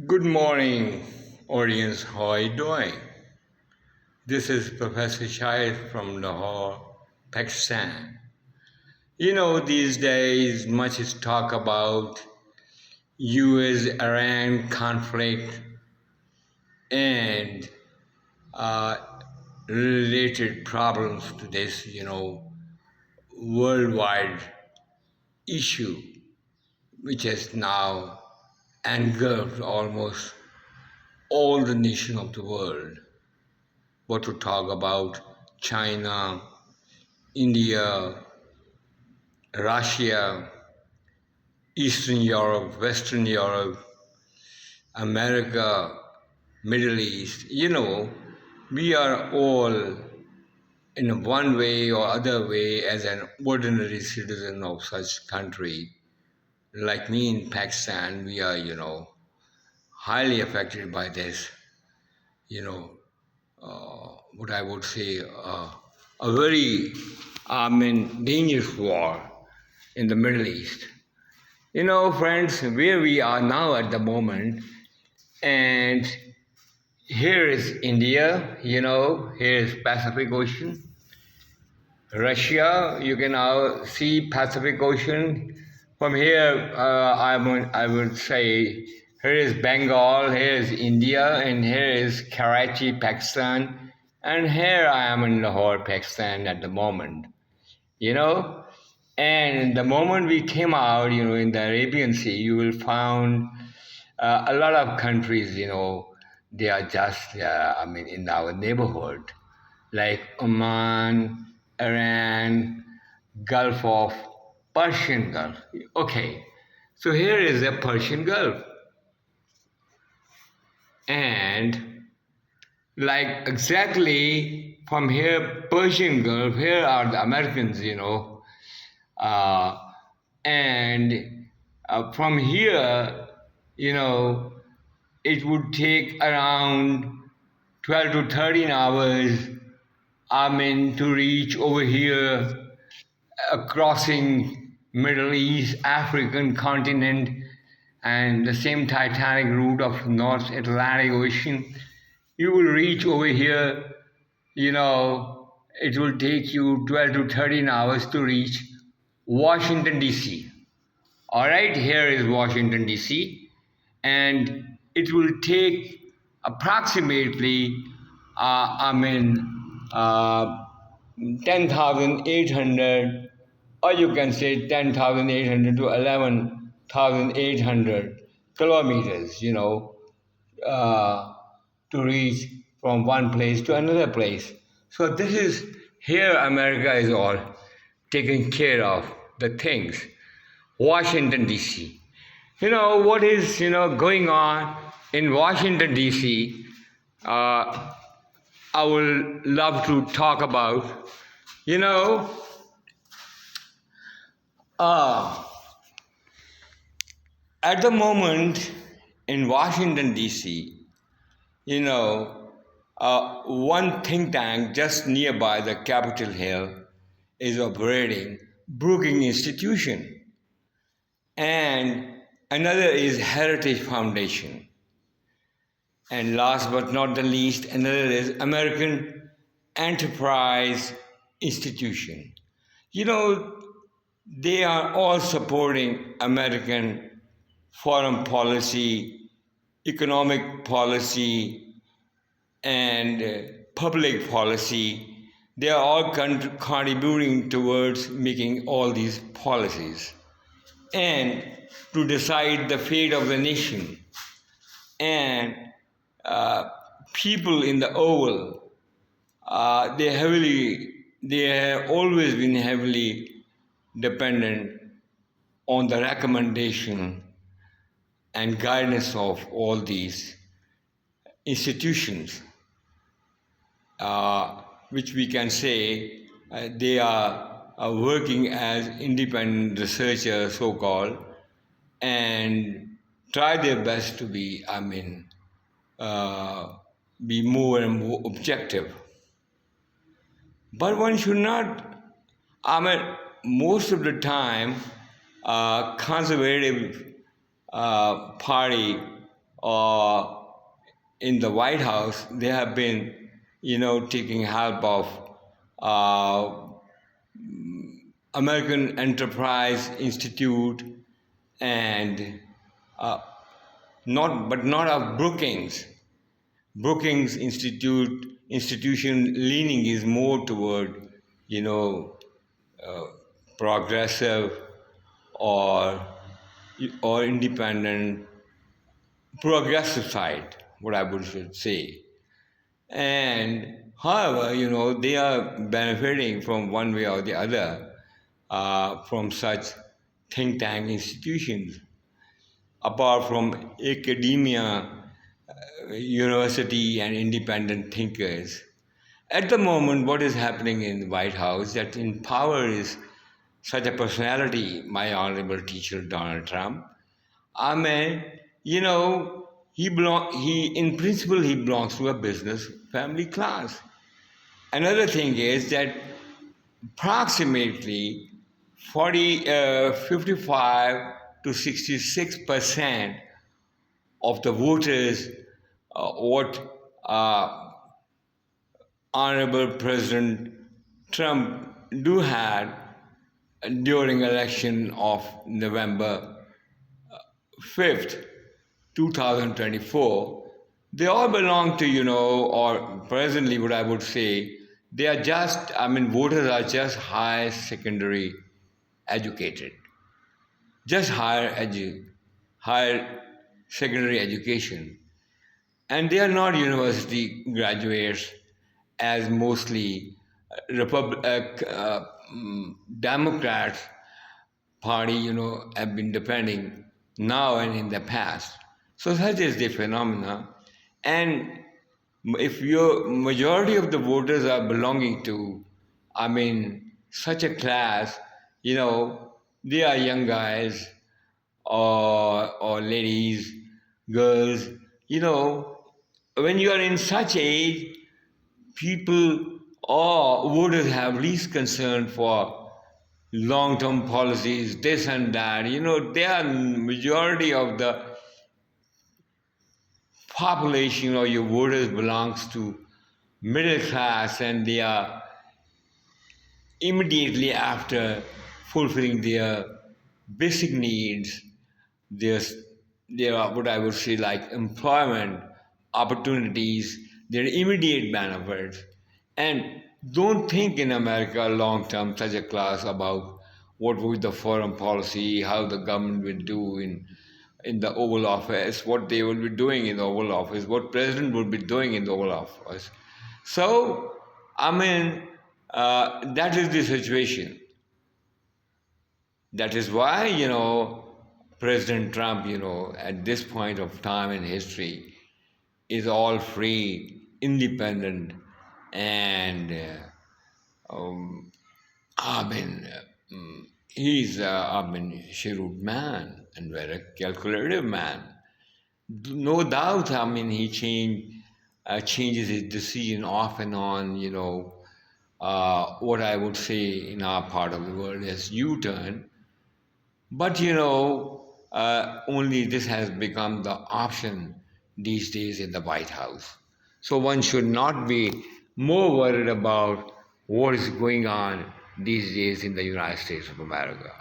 Good morning, audience. How are you doing? This is Professor Shahid from Lahore, Pakistan. These days much is talk about US-Iran conflict and uh, related problems to this, worldwide issue, which has now engulfed almost all the nations of the world. What to talk about China, India, Russia, Eastern Europe, Western Europe, America, Middle East. We are all in one way or other way as an ordinary citizen of such country. Like me in Pakistan, we are, highly affected by this, you know, what I would say, a very, dangerous war in the Middle East. Friends, where we are now at the moment, and here is India, here is Pacific Ocean. Russia, you can now see Pacific Ocean. From here, I would say, here is Bengal, here is India, and here is Karachi, Pakistan, and here I am in Lahore, Pakistan at the moment. You know, and the moment we came out, in the Arabian Sea, you will find a lot of countries, they are just, in our neighborhood, like Oman, Iran, Gulf of Persian Gulf. Okay, so here is the Persian Gulf. And like exactly from here, Persian Gulf, here are the Americans, uh, and from here, it would take around 12 to 13 hours, to reach over here, crossing Middle East, African continent, and the same Titanic route of North Atlantic Ocean. You will reach over here, it will take you 12 to 13 hours to reach Washington, D.C. All right, here is Washington, D.C., and it will take approximately, uh, 10,800, or you can say 10,800 to 11,800 kilometers, uh, to reach from one place to another place. So this is here America is all taking care of the things. Washington D.C. What is going on in Washington D.C. I would love to talk about. You know, uh, at the moment in Washington D.C., one think tank just nearby the Capitol Hill is operating Brookings Institution, and another is Heritage Foundation, and last but not the least, another is American Enterprise Institution. They are all supporting American foreign policy, economic policy, and public policy. They are all contributing towards making all these policies and to decide the fate of the nation. And people in the Oval, they have always been heavily dependent on the recommendation and guidance of all these institutions, which we can say they are working as independent researchers, so-called, and try their best to be, be more and more objective. But one should not, most of the time, conservative party or in the White House, they have been, taking help of uh, American Enterprise Institute and uh, not of Brookings. Brookings institution leaning is more toward, you know, uh, progressive or independent, progressive side, what I would should say. And however, they are benefiting from one way or the other from such think tank institutions. Apart from academia, university, and independent thinkers, at the moment, what is happening in the White House that in power is such a personality, my honorable teacher Donald Trump. I mean, he in principle he belongs to a business family class. Another thing is that approximately 55 to 66% of the voters what Honorable President Trump do had during election of November 5th, 2024, they all belong to, or presently what I would say, they are just, voters are just higher secondary educated, just higher secondary education. And they are not university graduates as mostly Democrats party, have been depending now and in the past. So such is the phenomena. And if your majority of the voters are belonging to, such a class, they are young guys or ladies, girls, when you are in such age, people or voters have least concern for long-term policies, this and that. They are majority of the population or your voters belongs to middle class, and they are immediately after fulfilling their basic needs, their, their what I would say like employment opportunities, their immediate benefits. And don't think in America long term such a class about what would the foreign policy, how the government will do in the Oval Office, what they will be doing in the Oval Office, what president will be doing in the Oval Office. So, that is the situation. That is why, President Trump, at this point of time in history, is all free, independent, and I mean, he's shrewd man and very calculative man. No doubt, he changes his decision off and on. What I would say in our part of the world is U-turn. But only this has become the option these days in the White House. So one should not be more worried about what is going on these days in the United States of America.